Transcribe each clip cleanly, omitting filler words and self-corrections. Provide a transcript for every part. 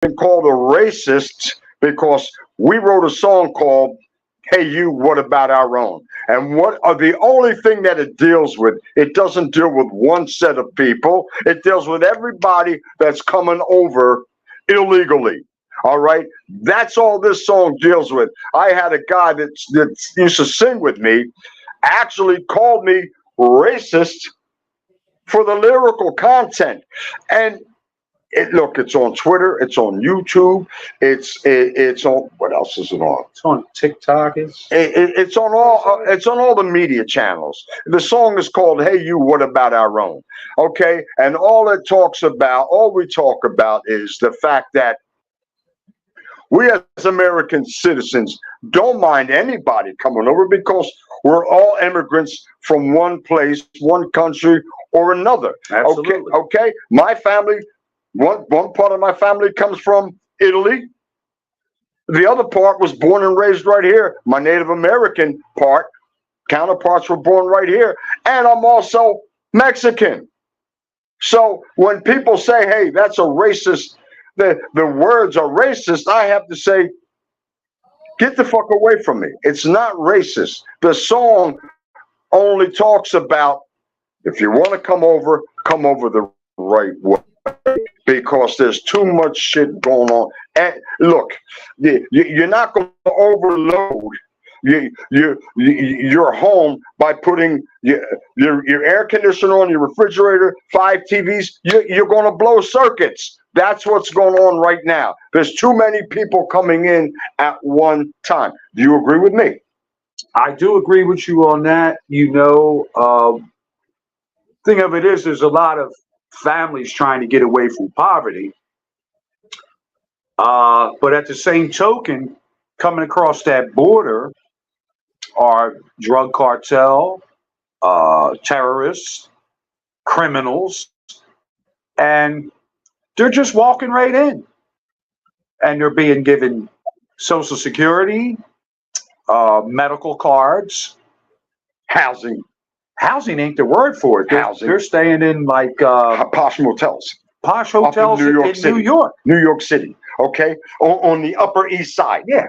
been called a racist because we wrote a song called "Hey You, What About Our Own?" And what are the only thing that it deals with? It doesn't deal with one set of people. It deals with everybody that's coming over illegally. All right, that's all this song deals with. I had a guy that used to sing with me, actually called me racist for the lyrical content, and look, it's on Twitter, it's on YouTube, it's on, what else is it on? It's on TikTok. It's on all the media channels. The song is called "Hey You, What About Our Own?" Okay, and all we talk about is the fact that we as American citizens don't mind anybody coming over because we're all immigrants from one place, one country or another. Absolutely. Okay. My family, one part of my family comes from Italy. The other part was born and raised right here. My Native American counterparts were born right here. And I'm also Mexican. So when people say, hey, that's a racist, the words are racist, I have to say, get the fuck away from me. It's not racist. The song only talks about, if you want to come over the right way, because there's too much shit going on. And look, you're not going to overload your home by putting your air conditioner on, your refrigerator, 5 TVs. You're going to blow circuits. That's what's going on right now. There's too many people coming in at one time. Do you agree with me? I do agree with you on that. Thing of it is, there's a lot of families trying to get away from poverty. But at the same token, coming across that border are drug cartel, terrorists, criminals, and they're just walking right in. And they're being given Social Security, medical cards, Housing. Housing ain't the word for it. They're staying in like posh motels. Posh hotels in New York. New York City. Okay. On the Upper East Side. Yeah.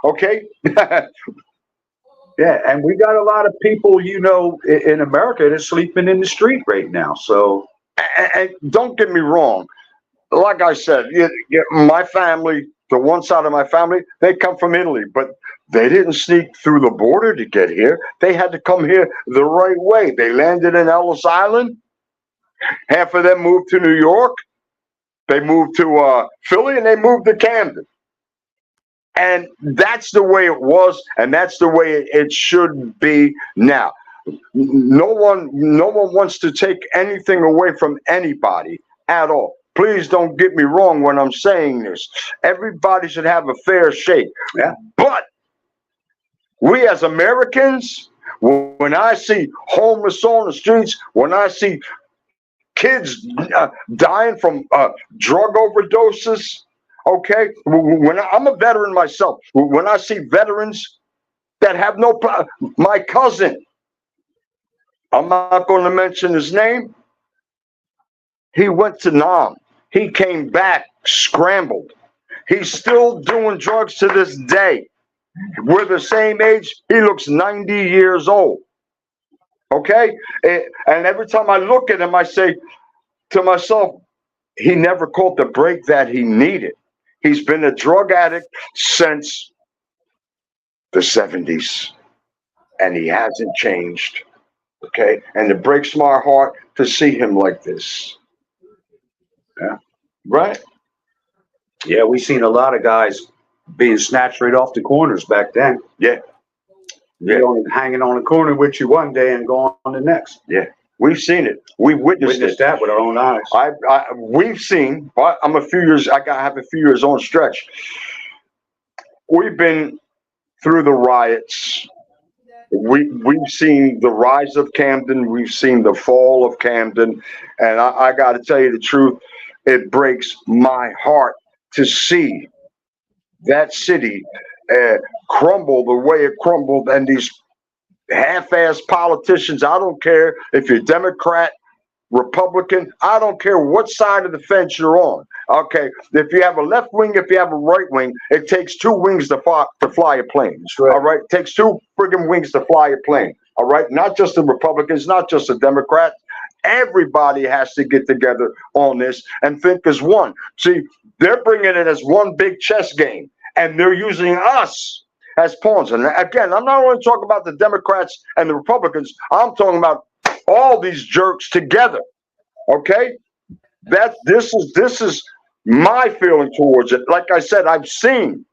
Okay. Yeah, and we got a lot of people, in America that's sleeping in the street right now. So, and don't get me wrong. Like I said, my family, the one side of my family, they come from Italy, but they didn't sneak through the border to get here. They had to come here the right way. They landed in Ellis Island. Half of them moved to New York. They moved to Philly, and they moved to Camden. And that's the way it was, and that's the way it should be now. No one wants to take anything away from anybody at all. Please don't get me wrong when I'm saying this. Everybody should have a fair shake. Yeah. But we as Americans, when I see homeless on the streets, when I see kids dying from drug overdoses, okay, when I'm a veteran myself, when I see veterans that have my cousin, I'm not going to mention his name, he went to Nam. He came back scrambled. He's still doing drugs to this day. We're the same age. He looks 90 years old. Okay? And every time I look at him, I say to myself, he never caught the break that he needed. He's been a drug addict since the 70s, and he hasn't changed. Okay? And it breaks my heart to see him like this. Yeah. Right? Yeah, we seen a lot of guys being snatched right off the corners back then. Yeah. Yeah. Hanging on the corner with you one day and going on the next. Yeah. We've seen it. We witnessed that with our own eyes. We've seen, I'm a few years, I have a few years on stretch. We've been through the riots. We've seen the rise of Camden. We've seen the fall of Camden. And I got to tell you the truth, it breaks my heart to see that city crumble the way it crumbled, and these half-ass politicians, I don't care if you're Democrat Republican, I don't care what side of the fence you're on. Okay, if you have a left wing, if you have a right wing, it takes two wings to fly a plane. Right. All right, it takes two friggin' wings to fly a plane. All right, not just the Republicans, not just the Democrats. Everybody has to get together on this and think as one. See, they're bringing it as one big chess game, and they're using us as pawns. And again, I'm not only talking about the Democrats and the Republicans. I'm talking about all these jerks together. Okay, this is my feeling towards it. Like I said, I've seen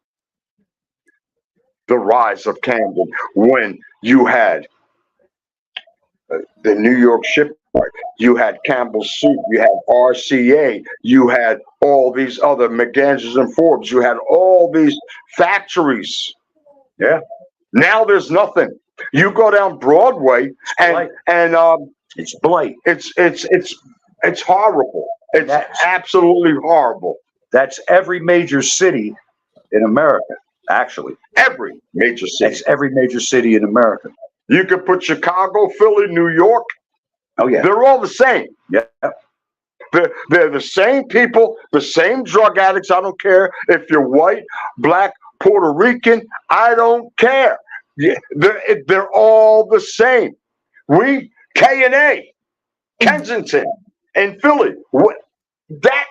the rise of Camden when you had the New York shipyard, you had Campbell Soup, you had RCA, you had all these other McAndrews and Forbes, you had all these factories. Yeah. Now there's nothing. You go down Broadway and it's blight. It's horrible. It's absolutely horrible. That's every major city in America, actually. Every major city. That's every major city in America. You could put Chicago, Philly, New York. Oh, yeah. They're all the same. Yeah. They're the same people, the same drug addicts. I don't care if you're white, black, Puerto Rican. I don't care. Yeah, they're all the same. We, K&A, Kensington, and Philly. That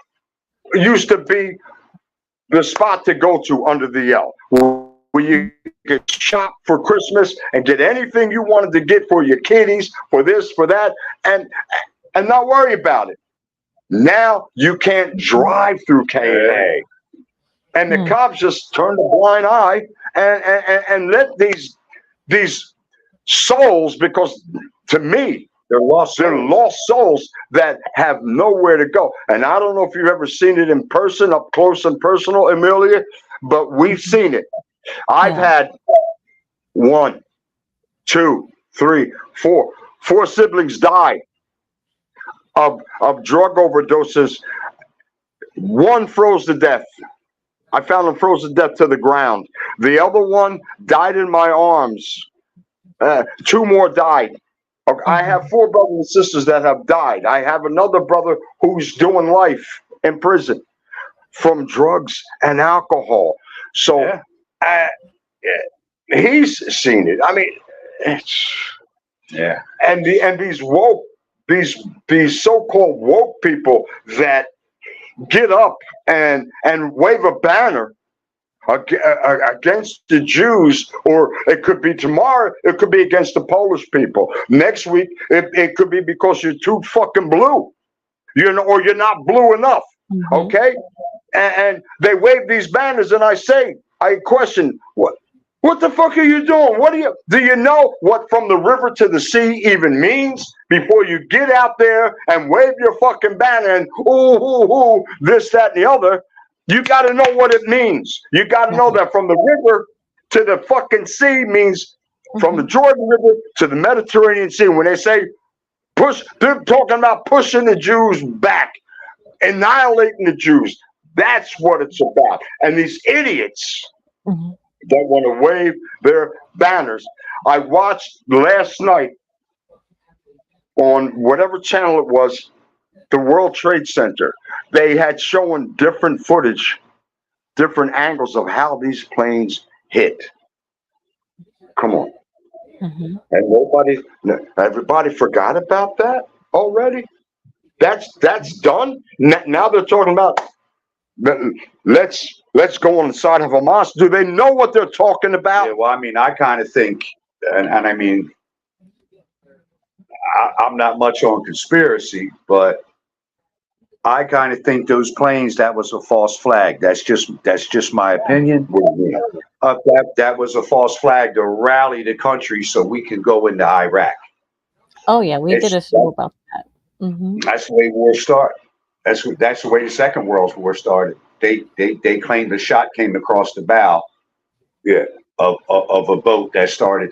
used to be the spot to go to under the L, where you could shop for Christmas and get anything you wanted to get for your kiddies, for this, for that, and not worry about it. Now you can't drive through K&A, and the cops just turn a blind eye and let these souls, because to me they're lost souls that have nowhere to go. And I don't know if you've ever seen it in person, up close and personal, Amelia, but we've seen it. I've had 1, 2, 3, 4 siblings die of drug overdoses. One froze to death. I found him froze to death to the ground. The other one died in my arms. 2 more died. I have 4 brothers and sisters that have died. I have another brother who's doing life in prison from drugs and alcohol. So he's seen it. I mean, and these woke, these so-called woke people that get up and wave a banner against the Jews, or it could be tomorrow, it could be against the Polish people. Next week, it could be because you're too fucking blue, or you're not blue enough. Okay, and they wave these banners, and I question, what the fuck are you doing? Do you know what from the river to the sea even means before you get out there and wave your fucking banner and ooh, this, that, and the other? You got to know what it means. You got to know that from the river to the fucking sea means from the Jordan River to the Mediterranean Sea. When they say push, they're talking about pushing the Jews back, annihilating the Jews. That's what it's about. And these idiots that want to wave their banners. I watched last night on whatever channel it was, the World Trade Center. They had shown different footage, different angles of how these planes hit. Come on. And everybody forgot about that already? That's done? Now they're talking about, let's go on the side of Hamas. Do they know what they're talking about? Yeah, well, I mean, I kind of think, and I mean, I'm not much on conspiracy, but I kind of think those planes, that was a false flag. That's just my opinion. That was a false flag to rally the country so we can go into Iraq. Oh yeah, we did a show about that. That's the way war started. That's the way the Second World War started. They claimed a shot came across the bow, of a boat that started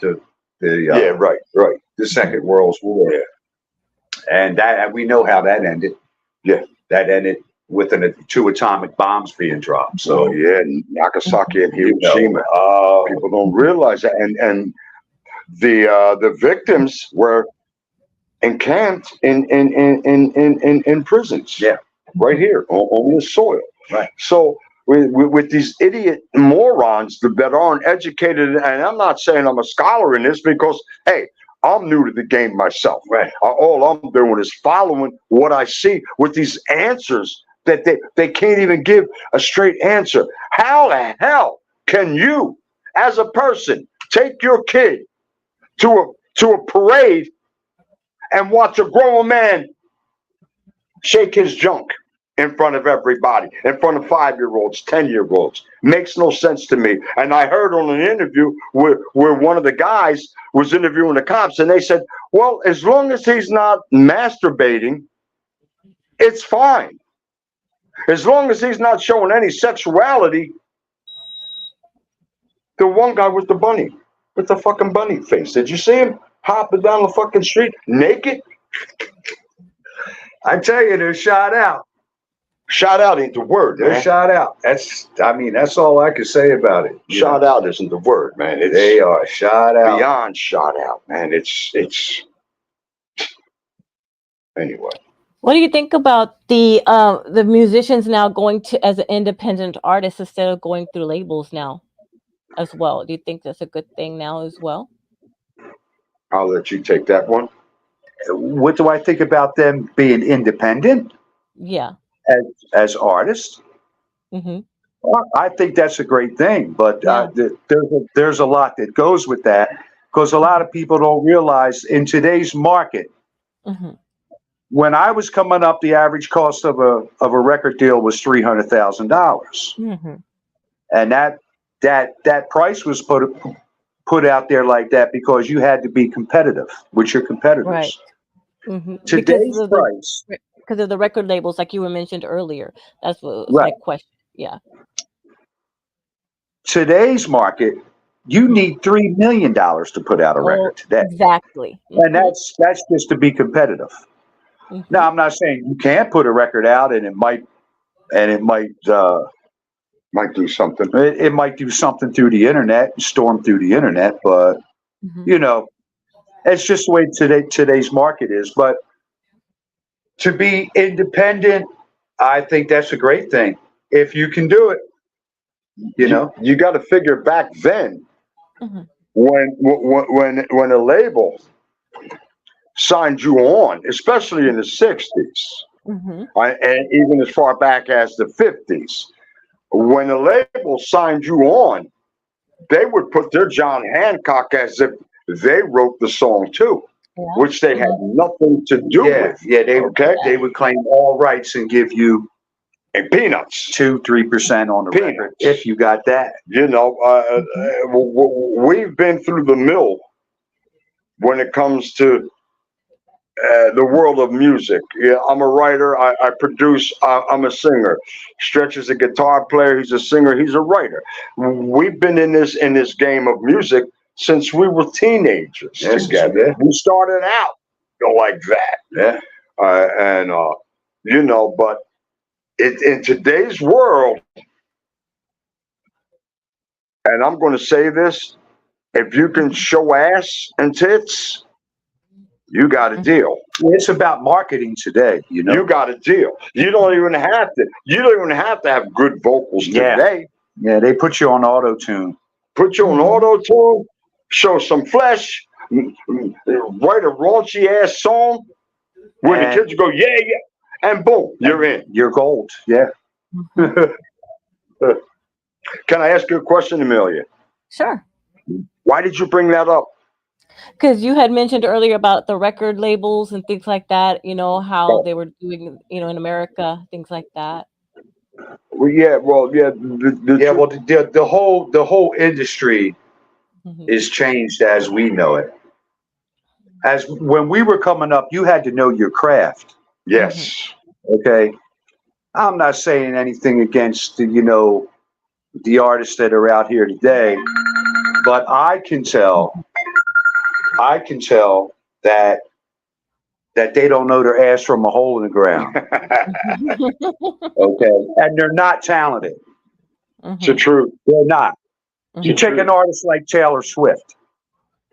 the Second World War. Yeah. And that we know how that ended. Yeah, that ended with 2 atomic bombs being dropped. So Nagasaki and Hiroshima. People don't realize that, and the victims were encamped in prisons. Yeah. Right here on this soil. Right. So with these idiot morons that aren't educated, and I'm not saying I'm a scholar in this because, hey, I'm new to the game myself. Right. All I'm doing is following what I see with these answers that they can't even give a straight answer. How the hell can you, as a person, take your kid to a parade and watch a grown man shake his junk in front of everybody, in front of 5-year-olds, 10-year-olds? Makes no sense to me. And I heard on an interview where one of the guys was interviewing the cops, and they said, well, as long as he's not masturbating, it's fine. As long as he's not showing any sexuality. The one guy with the fucking bunny face, did you see him hopping down the fucking street naked? I tell you, they're shot out. Shot out ain't the word, They're man. shot out. That's all I can say about it. Shot out isn't the word, man. They are shot out. Beyond shot out, man. It's anyway. What do you think about the musicians now going to as an independent artist instead of going through labels now as well? Do you think that's a good thing now as well? I'll let you take that one. What do I think about them being independent Yeah. as artists? Mm-hmm. Well, I think that's a great thing, but there's a lot that goes with that, because a lot of people don't realize in today's market. Mm-hmm. When I was coming up, the average cost of a record deal was $300,000, Mm-hmm. and that price was put out there like that because you had to be competitive with your competitors. Right. Mm-hmm. Today's price, because of the record labels, like you were mentioned earlier. That's what was right. my question. Yeah. Today's market, you need $3 million to put out a record today. Exactly. Mm-hmm. And that's just to be competitive. Mm-hmm. Now, I'm not saying you can't put a record out and it might do something. It might do something through the internet, storm through the internet, but Mm-hmm. It's just the way today's market is. But to be independent, I think that's a great thing if you can do it. You got to figure back then, Mm-hmm. when a label signed you on, especially in the 60s, Mm-hmm. and even as far back as the 50s, when a label signed you on, they would put their John Hancock as if they wrote the song too, which they had nothing to do with. Yeah, they would claim all rights and give you peanuts, 2-3% on the record if you got that. We've been through the mill when it comes to the world of music. Yeah, I'm a writer. I produce. I'm a singer. Stretch is a guitar player. He's a singer. He's a writer. We've been in this game of music since we were teenagers together. We started out like that. Yeah, but in today's world, and I'm going to say this: if you can show ass and tits, you got a deal. It's about marketing today, You got a deal. You don't even have to have good vocals today. Yeah, they put you on auto tune. Put you on auto tune, show some flesh, write a raunchy ass song where the kids go, yeah, and boom, you're in. You're gold. Yeah. Can I ask you a question, Amelia? Sure. Why did you bring that up? Because you had mentioned earlier about the record labels and things like that, how they were doing, in America, things like that. The whole industry is changed as we know it. As when we were coming up, you had to know your craft. Yes. Okay. I'm not saying anything against the artists that are out here today, but I can tell that they don't know their ass from a hole in the ground. Okay. And they're not talented. It's the truth. They're not. You take an artist like Taylor Swift.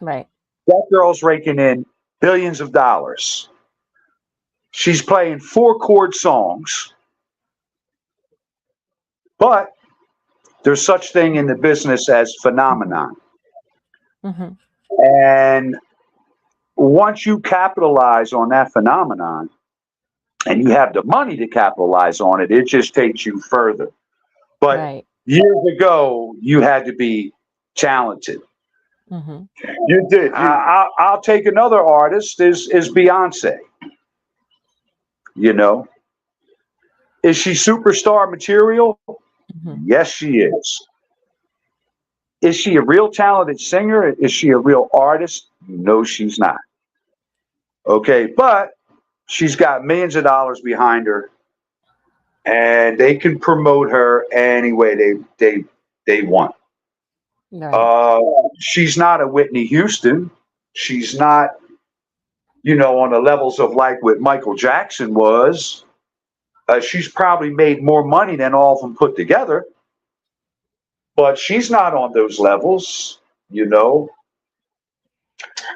Right. That girl's raking in billions of dollars. She's playing 4-chord songs, but there's such thing in the business as phenomenon. Mm-hmm. And once you capitalize on that phenomenon and you have the money to capitalize on it, it just takes you further. But Right. years ago, you had to be talented. Mm-hmm. You did. I'll take another artist is Beyonce. You know, is she superstar material? Mm-hmm. Yes, she is. Is she a real talented singer? Is she a real artist? No, she's not. Okay, but she's got millions of dollars behind her, and they can promote her any way they want. Right. She's not a Whitney Houston. She's not, on the levels of like what Michael Jackson was. She's probably made more money than all of them put together, but she's not on those levels.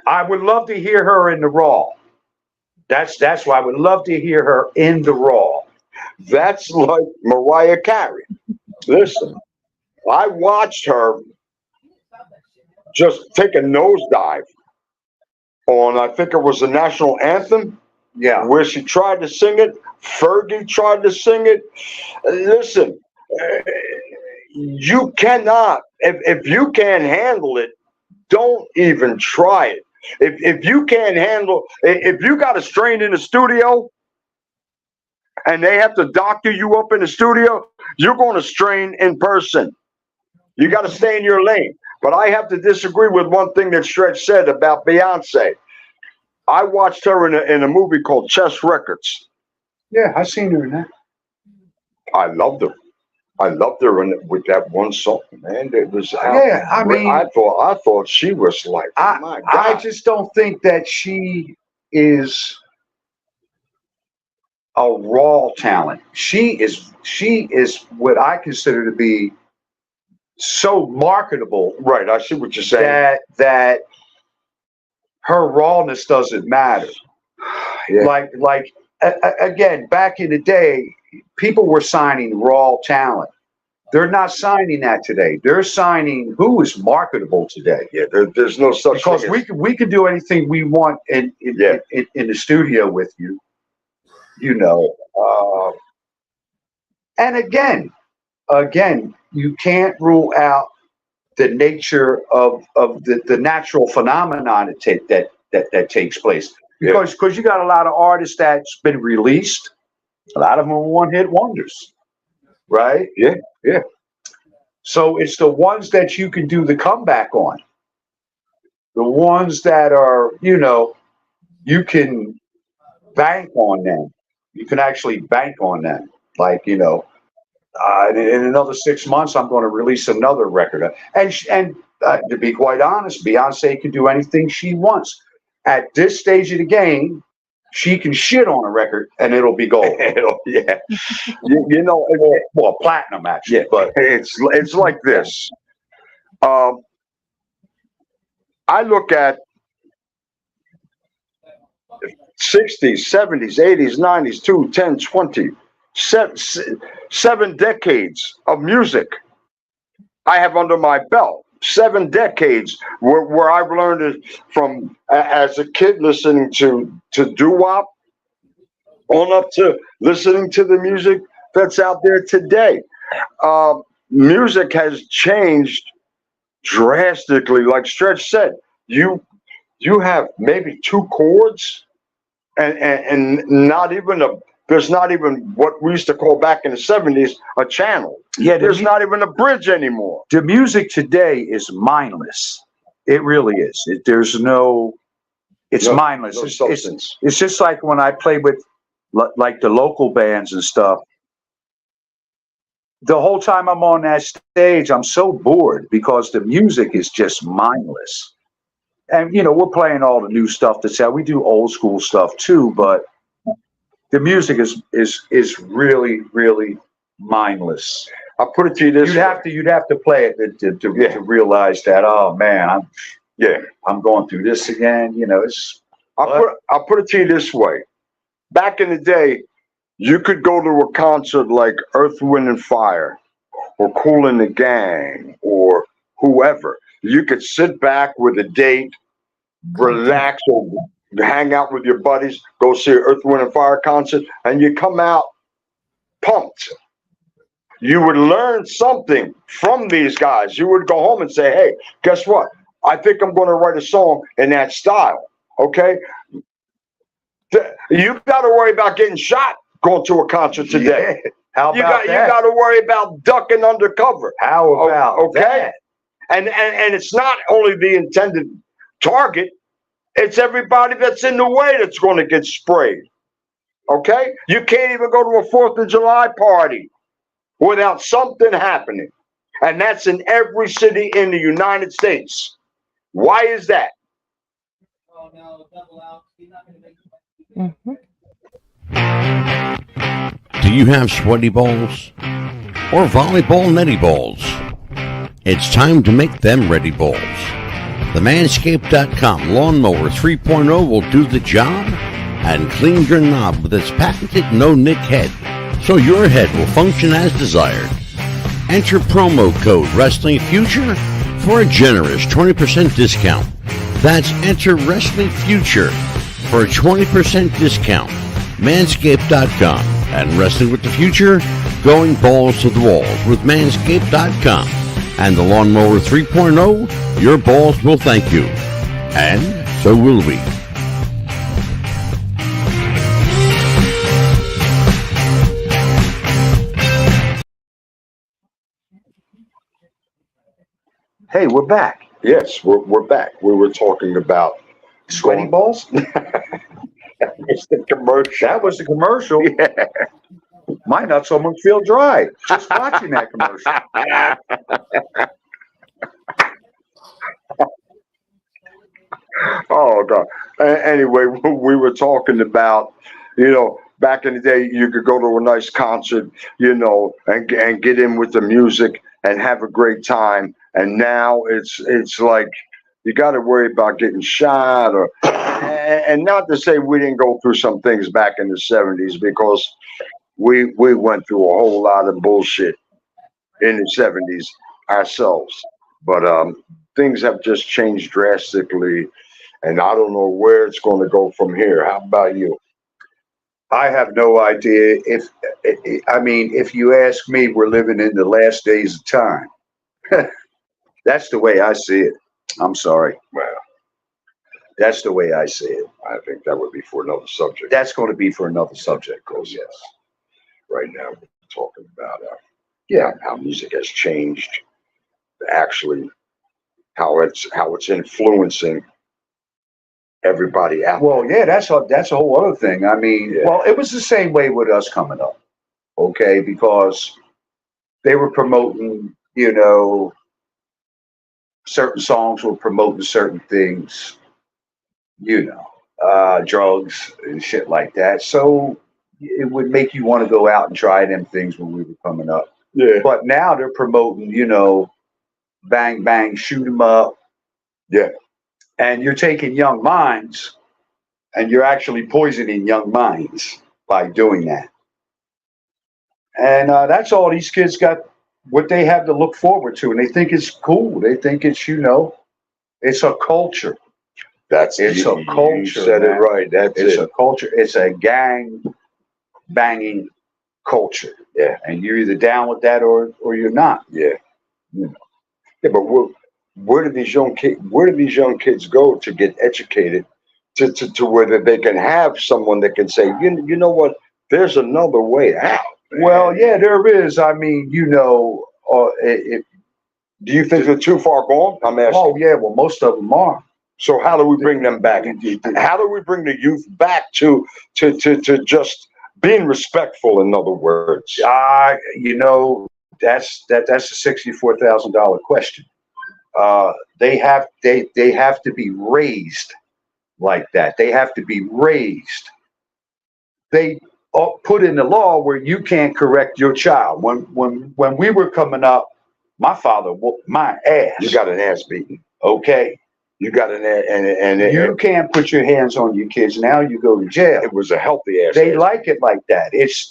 I would love to hear her in the Raw. That's why I would love to hear her in the Raw. That's like Mariah Carey. Listen, I watched her just take a nosedive on, I think it was the national anthem, Yeah. where she tried to sing it. Fergie tried to sing it. Listen, you cannot, if you can't handle it, don't even try it. If you can't handle, if you got a strain in the studio and they have to doctor you up in the studio, you're going to strain in person. You got to stay in your lane. But I have to disagree with one thing that Stretch said about Beyonce. I watched her in a movie called Chess Records. Yeah, I seen her in that. I loved her. I loved her with that one song, man. It was Yeah, I mean, I thought she was like, my God. I just don't think that she is a raw talent. She is what I consider to be so marketable. Right, I see what you're saying. That her rawness doesn't matter. Yeah. Like again, back in the day, people were signing raw talent. They're not signing that today. They're signing who is marketable today. Yeah, there's no such Because thing. we can do anything we want in the studio with you, And again, you can't rule out the nature of the natural phenomenon that takes place. Because you got a lot of artists that's been released. A lot of them are one-hit wonders, right? Yeah. So it's the ones that you can do the comeback on. The ones that are, you can bank on them. You can actually bank on them. Like, in another 6 months, I'm going to release another record. And to be quite honest, Beyonce can do anything she wants. At this stage of the game, she can shit on a record and it'll be gold. Yeah. Well, platinum actually. Yeah, But it's like this. I look at 60s, 70s, 80s, 90s, 2, 10, 20, 7 decades of music I have under my belt. 7 decades where I've learned it from as a kid listening to doo-wop on up to listening to the music that's out there today. Music has changed drastically. Like Stretch said, you have maybe 2 chords and not even there's not even what we used to call back in the 70s a channel. yeah, There's not even a bridge anymore. the music today is mindless. It really is. It's No- mindless. No It's substance. just like when I play with like the local bands and stuff. The whole time I'm on that stage, I'm so bored because the music is just mindless. And we're playing all the new stuff that's out. We do old school stuff too, but the music is really, really mindless. I'll put it to you this way. You'd have to play it to realize that, oh man, I'm going through this again. I'll put it to you this way. Back in the day, you could go to a concert like Earth, Wind, and Fire, or Kool and the Gang, or whoever. You could sit back with a date, relax, or hang out with your buddies, go see an Earth, Wind, and Fire concert, and you come out pumped. You would learn something from these guys. You would go home and say, hey, guess what? I think I'm going to write a song in that style. Okay? You got to worry about getting shot going to a concert today. Yeah. How about that? You got to worry about ducking undercover. How about that? And it's not only the intended target, it's everybody that's in the way that's going to get sprayed. Okay? You can't even go to a 4th of July party without something happening. And that's in every city in the United States. Why is that? Oh no, double out. He's not going to make Do you have sweaty balls or volleyball netty balls? It's time to make them ready balls. The Manscaped.com Lawnmower 3.0 will do the job and clean your knob with its patented no-nick head, so your head will function as desired. Enter promo code WrestlingFuture for a generous 20% discount. That's enter WrestlingFuture for a 20% discount. Manscaped.com and Wrestling with the Future, going balls to the walls with Manscaped.com and the Lawnmower 3.0. Your balls will thank you, and so will we. Hey, we're back. Yes, we're back. We were talking about Sweaty balls? It's the commercial. That was the commercial. Yeah. My nuts almost feel dry just watching that commercial. Oh God. Anyway, we were talking about, back in the day, you could go to a nice concert, and get in with the music and have a great time. And now it's like you got to worry about getting shot, and not to say we didn't go through some things back in the 70s, because we went through a whole lot of bullshit in the 70s ourselves. But things have just changed drastically, and I don't know where it's going to go from here. How about you? I have no idea. If you ask me, we're living in the last days of time. That's the way I see it. I'm sorry. Well, that's the way I see it. I think that would be for another subject. That's going to be for another subject, Chris. Yes. Right now, we're talking about how music has changed. Actually, how it's influencing everybody out. Well, yeah, that's a whole other thing. Well, it was the same way with us coming up, okay? Because they were promoting, certain songs were promoting certain things, drugs and shit like that. So it would make you want to go out and try them things when we were coming up. Yeah. But now they're promoting, bang, bang, shoot 'em up. Yeah. And you're taking young minds and you're actually poisoning young minds by doing that. And that's all these kids got, what they have to look forward to. And they think it's cool. They think it's, it's a culture. It's a culture. You said it right. It's a culture. It's a gang banging culture. Yeah. And you're either down with that or you're not. Yeah. Yeah, but where do these young kids go to get educated to where they can have someone that can say, you know what, there's another way out. Man. Well, yeah, there is. Do you think they're too far gone? I'm asking. Oh yeah, well, most of them are. So how do we bring them back? How do we bring the youth back to just being respectful? In other words, that's a $64,000 question. They have to be raised like that. They have to be raised. They put in the law where you can't correct your child. When we were coming up, my father whooped my ass. you got an ass beaten. Okay. You got and You can't put your hands on your kids. Now you go to jail. it was a healthy ass. They like it like that. It's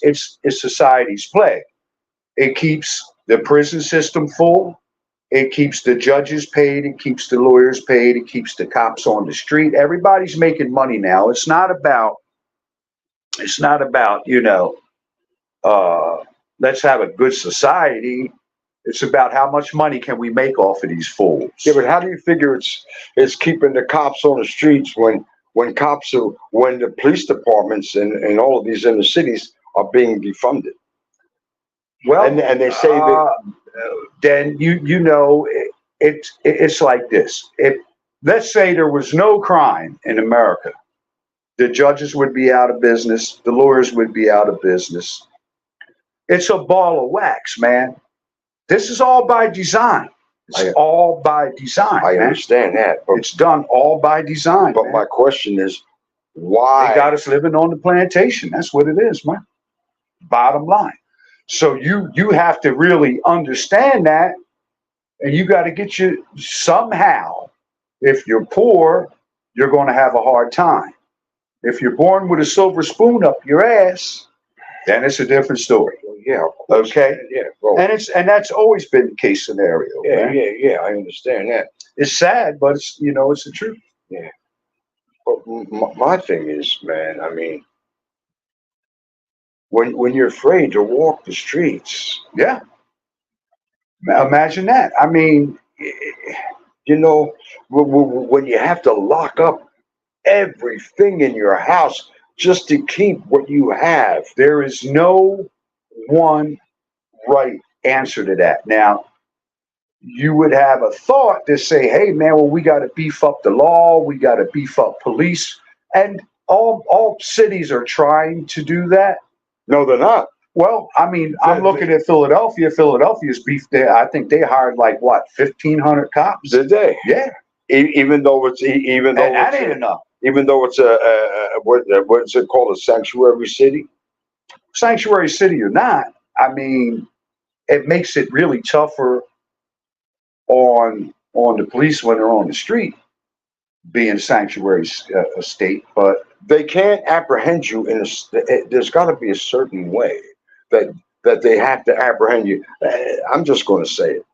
society's play. It keeps the prison system full. It keeps the judges paid. It keeps the lawyers paid. It keeps the cops on the street. Everybody's making money now. It's not about, let's have a good society. It's about how much money can we make off of these fools. Yeah, but how do you figure it's keeping the cops on the streets when the police departments and all of these inner cities are being defunded? Well, and they say that then it's like this. If let's say there was no crime in America, the judges would be out of business, the lawyers would be out of business. It's a ball of wax, man. This is all by design. It's all by design. I man. understand that, but It's done all by design. but man. my question is why? They got us living on the plantation. That's what it is, man. Bottom line. So you have to really understand that, and you got to get you somehow. If you're poor, you're going to have a hard time. If you're born with a silver spoon up your ass, then it's a different story. Yeah, of course. Okay. Yeah, well, And that's always been the case scenario. yeah, man. yeah. I understand that. It's sad, but it's it's the truth. But my thing is, man, I mean, when you're afraid to walk the streets, Yeah. Now imagine that. I mean, you know, when you have to lock up everything in your house just to keep what you have. there is no one right answer to that. Now, you would have a thought to say, hey, man, well, we got to beef up the law. We got to beef up police. And all cities are trying to do that. No, they're not. Well, I mean, I'm looking at Philadelphia. Philadelphia's beef there. I think they hired like what, 1,500 cops? Did they? Yeah. Even though it's even though And that it's ain't enough. even though it's what's it called, a sanctuary city? Sanctuary city or not, I mean, it makes it really tougher on the police when they're on the street, being sanctuary state. But They can't apprehend you there's got to be a certain way that they have to apprehend you. I'm just going to say it.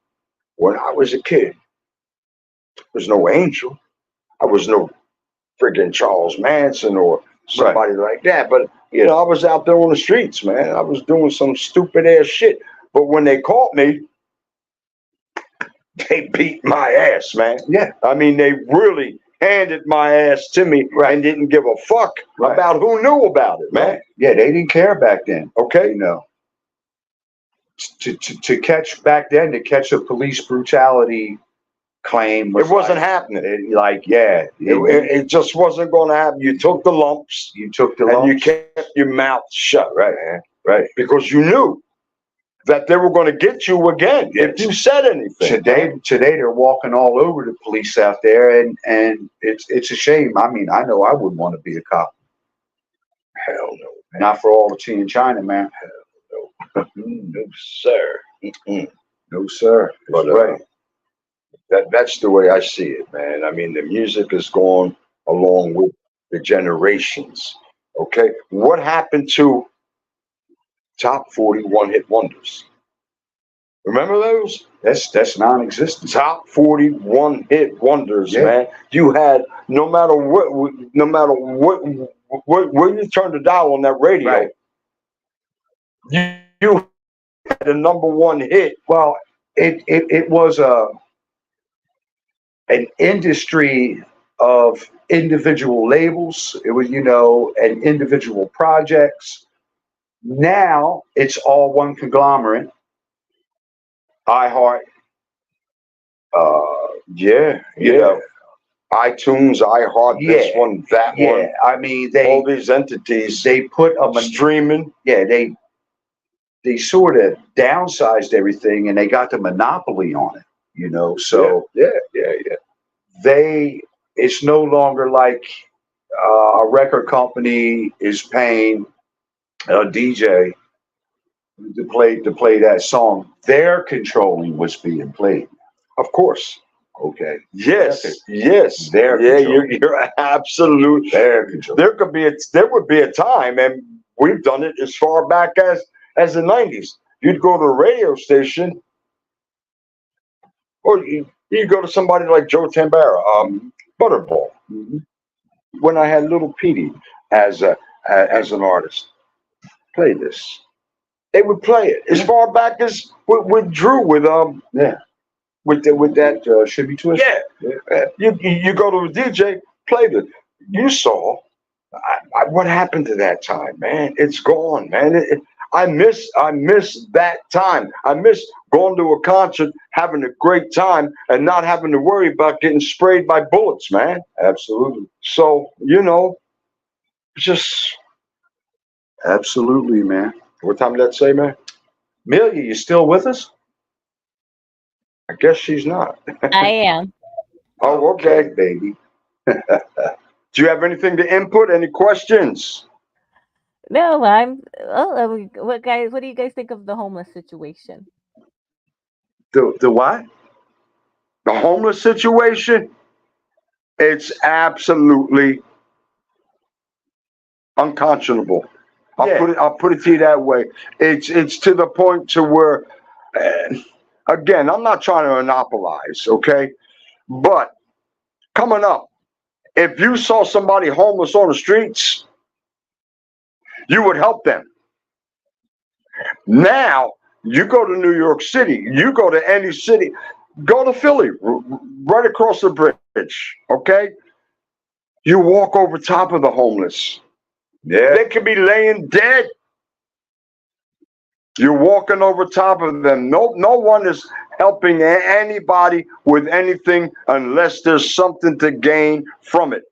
When I was a kid, there's no angel. I was no friggin' Charles Manson or somebody like that. But I was out there on the streets, man. I was doing some stupid ass shit. But when they caught me, they beat my ass, man. yeah, I mean, they really handed my ass to me and didn't give a fuck about who knew about it, man. yeah, they didn't care back then. Okay? To catch back then, to catch a police brutality claim was It wasn't happening. it It just wasn't going to happen. You took the lumps you took the and lumps. you kept your mouth shut, Right. because you knew that they were going to get you again if you said anything. Today they're walking all over the police out there, and it's a shame. I mean, I know I wouldn't want to be a cop. Hell no, man. Not for all the tea in China, man. No, sir. No, sir. But Right. that's the way I see it, man. I mean, the music is going along with the generations. Okay, what happened to top 40 one-hit wonders? Remember those? That's non-existent. Top 40 one-hit wonders, Yeah. man. You had no matter what, when you turned the dial on that radio, Right. you had the number one hit. Well, it was an industry of individual labels. It was, and individual projects. Now it's all one conglomerate. iHeart, Yeah. iTunes, iHeart, this Yeah. one, that yeah. one. I mean, All these entities they put streaming. they sort of downsized everything, and they got the monopoly on it. So yeah. it's no longer like a record company is paying a DJ to play that song. They're controlling what's being played. Of course. Okay. Yes, yes. They're Yeah, control. you're absolute. They're control. There would be a time, and we've done it as far back as the 90s. You'd go to a radio station, or you go to somebody like Joe Tambera, Butterball. Mhm. When I had Little Petey as an artist, play this. They would play it as far back as with Drew with Yeah. with that. Should be twisted. Yeah, you go to a DJ, play the. You saw what happened to that time, man. It's gone, man. I miss that time. I miss going to a concert, having a great time, and not having to worry about getting sprayed by bullets, man. Absolutely. So just Absolutely, man. what time did that say, man? Amelia, you still with us? I guess she's not. I am. Oh, okay. baby. Do you have anything to input? Any questions? No, I'm. Oh, what guys? What do you guys think of the homeless situation? The what? The homeless situation, it's absolutely unconscionable. I'll put it to you that way. It's to the point to where, again, I'm not trying to monopolize, okay? But coming up, if you saw somebody homeless on the streets, you would help them. Now, you go to New York City, you go to any city, go to Philly, right across the bridge, okay? You walk over top of the homeless. Yeah. They could be laying dead. You're walking over top of them. No one is helping anybody with anything unless there's something to gain from it.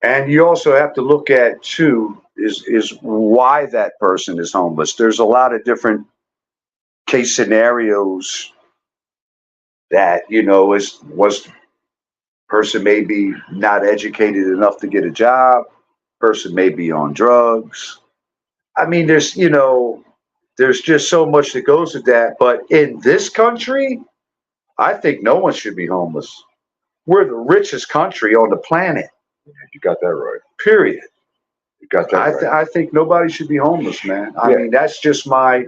And you also have to look at too is why that person is homeless. There's a lot of different case scenarios that was person may be not educated enough to get a job. Person may be on drugs. I mean, there's just so much that goes with that. But in this country, I think no one should be homeless. We're the richest country on the planet. You got that right. Period. You got that right. I think nobody should be homeless, man. I mean, that's just my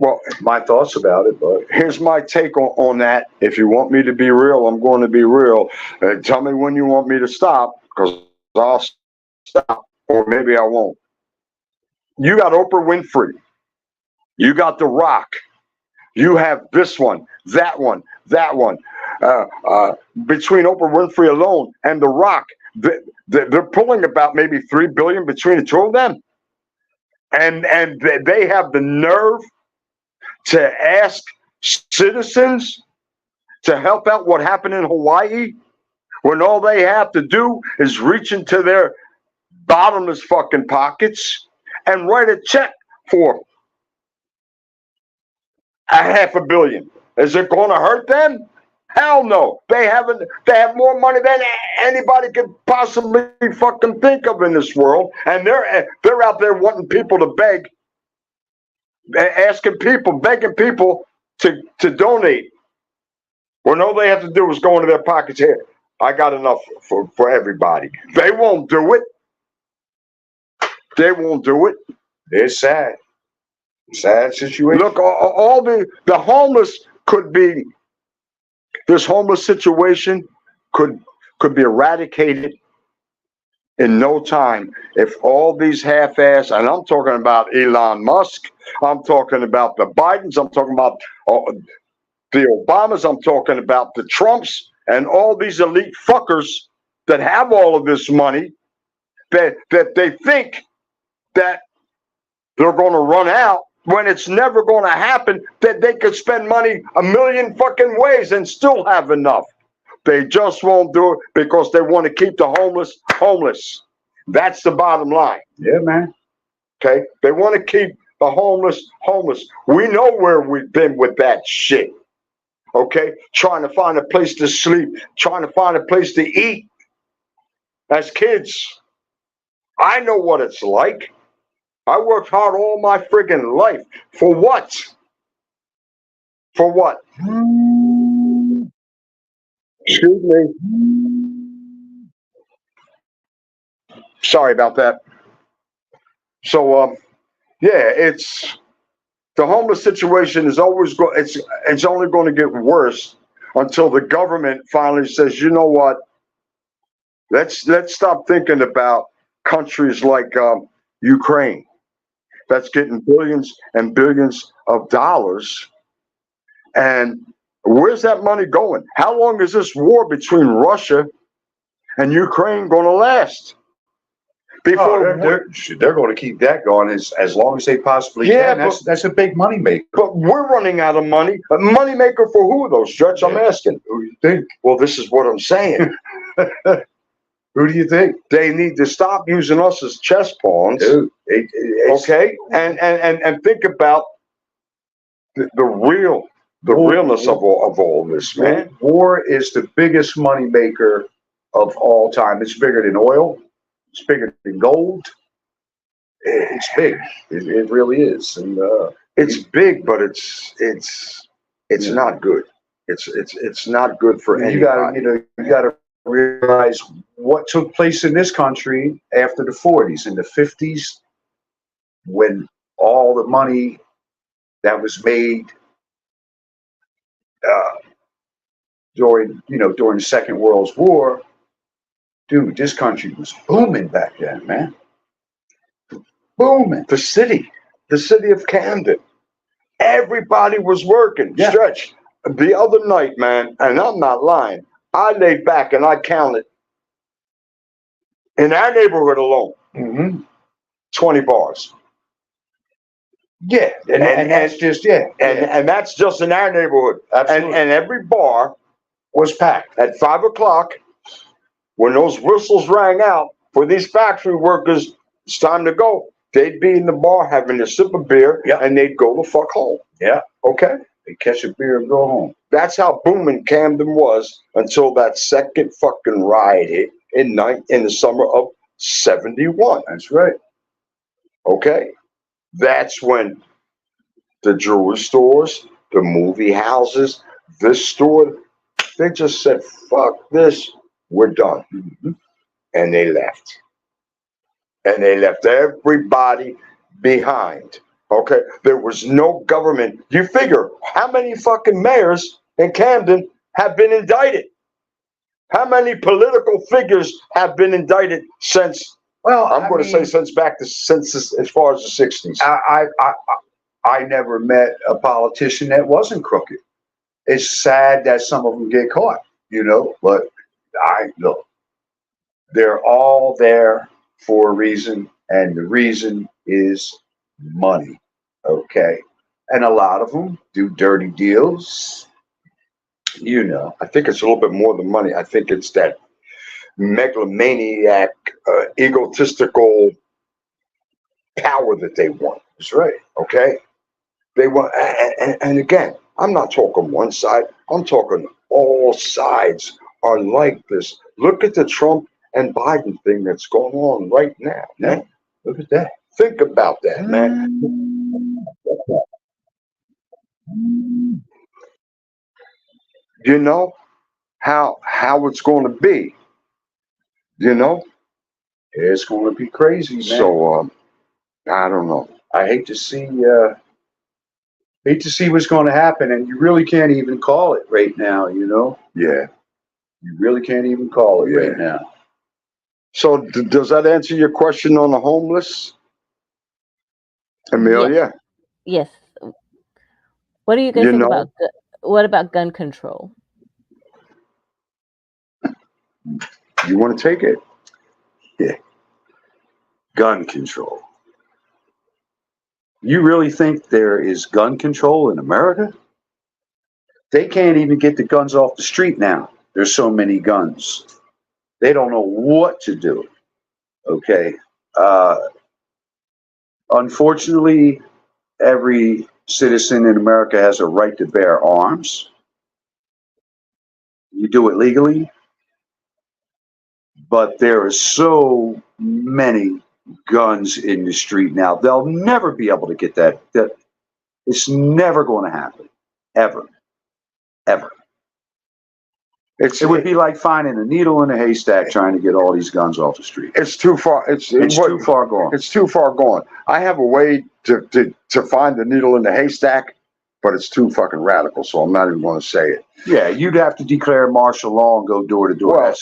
thoughts about it. But here's my take on that. If you want me to be real, I'm going to be real. Tell me when you want me to stop, because I'll stop, or maybe I won't. You got Oprah Winfrey. You got The Rock. You have this one, that one, that one. Between Oprah Winfrey alone and The Rock, they're pulling about maybe $3 billion between the two of them, and they have the nerve to ask citizens to help out what happened in Hawaii, when all they have to do is reach into their bottomless fucking pockets and write a check for $500 million. Is it going to hurt them? Hell no. They have more money than anybody could possibly fucking think of in this world, and they're out there wanting people to beg, begging people to donate, when all they have to do is go into their pockets. Here, I got enough for everybody. They won't do it. They won't do it. it's sad. Sad situation. Look, all the homeless could be. This homeless situation could be eradicated in no time if all these half-ass, and I'm talking about Elon Musk, I'm talking about the Bidens, I'm talking about the Obamas, I'm talking about the Trumps, and all these elite fuckers that have all of this money, that they think that they're going to run out, when it's never going to happen, that they could spend money a million fucking ways and still have enough. They just won't do it because they want to keep the homeless. That's the bottom line. Yeah, man. Okay? They want to keep the homeless. We know where we've been with that shit. Okay? Trying to find a place to sleep, trying to find a place to eat. As kids, I know what it's like. I worked hard all my friggin' life. For what? For what? Excuse me. Sorry about that. So, yeah, it's the homeless situation is always it's only going to get worse until the government finally says, you know what? Let's stop thinking about countries like Ukraine that's getting billions and billions of dollars. And where's that money going? How long is this war between Russia and Ukraine going to last? Oh, they're going to keep that going as long as they possibly can. That's a big money maker. But we're running out of money. A money maker for who, though, Stretch? I'm asking. Who do you think? Well, this is what I'm saying. Who do you think? They need to stop using us as chess pawns. Dude, okay? And think about the realness of all this, man. War is the biggest money maker of all time. It's bigger than oil. It's bigger than gold. It's big. It really is. And it's big, but it's not good. It's not good for anybody. You gotta realize what took place in this country after the 40s and the 50s, when all the money that was made during the Second World War. Dude, this country was booming back then, man. Booming. The city of Camden. Everybody was working. Yeah. Stretch. The other night, man, and I'm not lying, I laid back and I counted in our neighborhood alone, 20 bars. Yeah, and that's just and that's just in our neighborhood. Absolutely. And every bar was packed at 5 o'clock. When those whistles rang out for these factory workers, it's time to go. They'd be in the bar having a sip of beer, and they'd go the fuck home. Yeah. Okay? They'd catch a beer and go home. That's how booming Camden was until that second fucking riot hit in the summer of 71. That's right. Okay? That's when the jewelry stores, the movie houses, this store, they just said, fuck this. We're done. And they left. And they left everybody behind. Okay? There was no government. You figure how many fucking mayors in Camden have been indicted? How many political figures have been indicted since? Well, I'm going to say since as far as the 60s. I never met a politician that wasn't crooked. It's sad that some of them get caught, but look, they're all there for a reason, and the reason is money. Okay. And a lot of them do dirty deals. I think it's a little bit more than money. I think it's that megalomaniac, egotistical power that they want. That's right. Okay. They want, and again, I'm not talking one side. I'm talking all sides are like this. Look at the Trump and Biden thing that's going on right now. Yeah. Look at that. Think about that, man. You know how it's going to be. It's going to be crazy, man. So I don't know. I hate to see what's going to happen, and you really can't even call it right now. Yeah. You really can't even call it right now. So does that answer your question on the homeless, Amelia? Yes. What do you guys think about? What about gun control? You want to take it? Yeah. Gun control. You really think there is gun control in America? They can't even get the guns off the street now. There's so many guns. They don't know what to do. Okay. Unfortunately, every citizen in America has a right to bear arms. You do it legally. But there are so many guns in the street now. They'll never be able to get that. It's never going to happen. Ever. Ever. It would be like finding a needle in a haystack trying to get all these guns off the street. It's too far. It's too far gone. It's too far gone. I have a way to find the needle in the haystack, but it's too fucking radical. So I'm not even going to say it. Yeah, you'd have to declare martial law and go door to door. Well,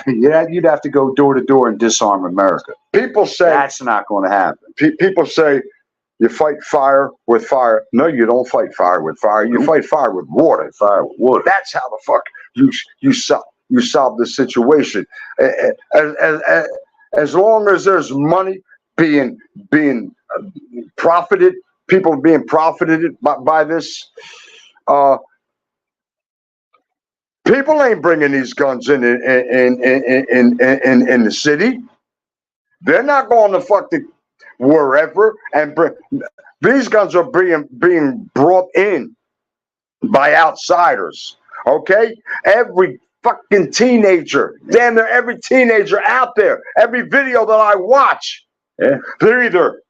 yeah, you'd have to go door to door and disarm America. People say that's not going to happen. People say you fight fire with fire. No, you don't fight fire with fire. You fight fire with water. Fire with water. That's how the fuck you solve the situation. As long as there's money being profited, people being profited by this. People ain't bringing these guns in the city. They're not going to fucking wherever and bring. These guns are being brought in by outsiders. Okay, every fucking teenager, damn near every teenager out there, every video that I watch, they're either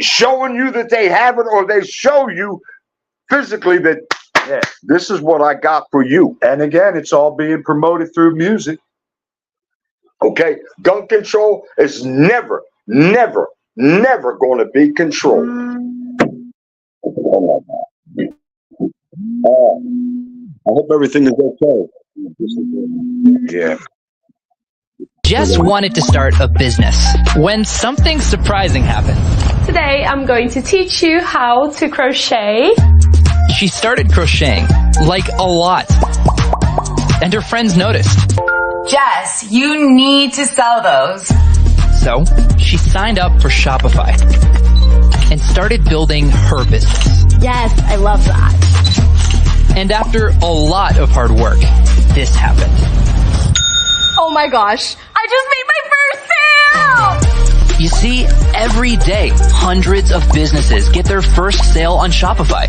showing you that they have it or they show you physically that. Yeah, this is what I got for you. And again, it's all being promoted through music. Okay, gun control is never going to be controlled. I hope everything is okay. Yeah. Jess wanted to start a business when something surprising happened. Today, I'm going to teach you how to crochet. She started crocheting, like a lot. And her friends noticed. Jess, you need to sell those. So, she signed up for Shopify and started building her business. Yes, I love that. And after a lot of hard work, this happened. Oh my gosh, I just made my first sale! You see, every day, hundreds of businesses get their first sale on Shopify.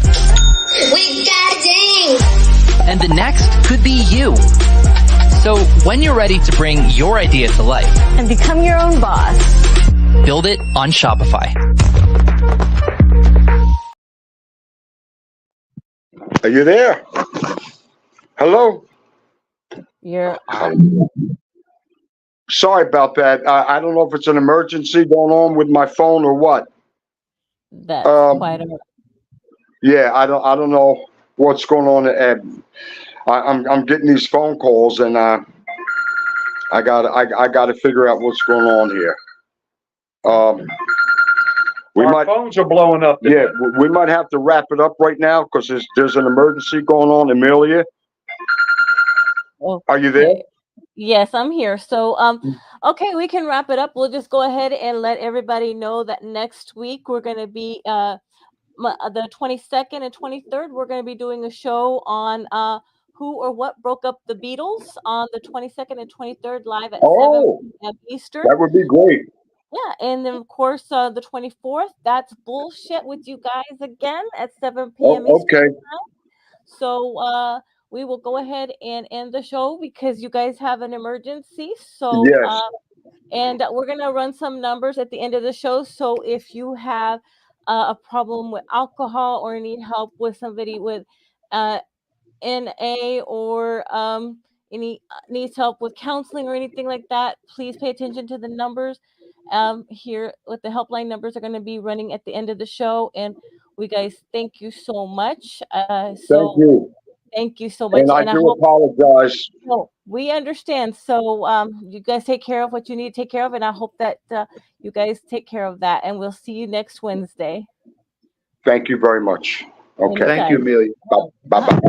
We got ding! And the next could be you. So when you're ready to bring your idea to life and become your own boss, build it on Shopify. Are you there? Hello? You're on. Sorry about that. I don't know if it's an emergency going on with my phone or what. That's quite a. Yeah, I don't know what's going on. I'm getting these phone calls, and I got to figure out what's going on here. Our phones are blowing up. Yeah, we might have to wrap it up right now because there's an emergency going on. Amelia, are you there? Yes, I'm here. So, okay, we can wrap it up. We'll just go ahead and let everybody know that next week we're going to be the 22nd and 23rd. We're going to be doing a show on who or what broke up the Beatles on the 22nd and 23rd live at 7 p.m. Eastern. That would be great. Yeah, and then of course the 24th, that's bullshit with you guys again at 7 p.m. Eastern time. So we will go ahead and end the show because you guys have an emergency. So yes. And we're gonna run some numbers at the end of the show. So if you have a problem with alcohol or need help with somebody with NA or any needs help with counseling or anything like that, please pay attention to the numbers. Here with the helpline numbers are going to be running at the end of the show, and we guys thank you so much. Thank you so much. And I do apologize. No, we understand. So you guys take care of what you need to take care of, and I hope that you guys take care of that. And we'll see you next Wednesday. Thank you very much. Okay. Thank you, Amelia. Bye bye.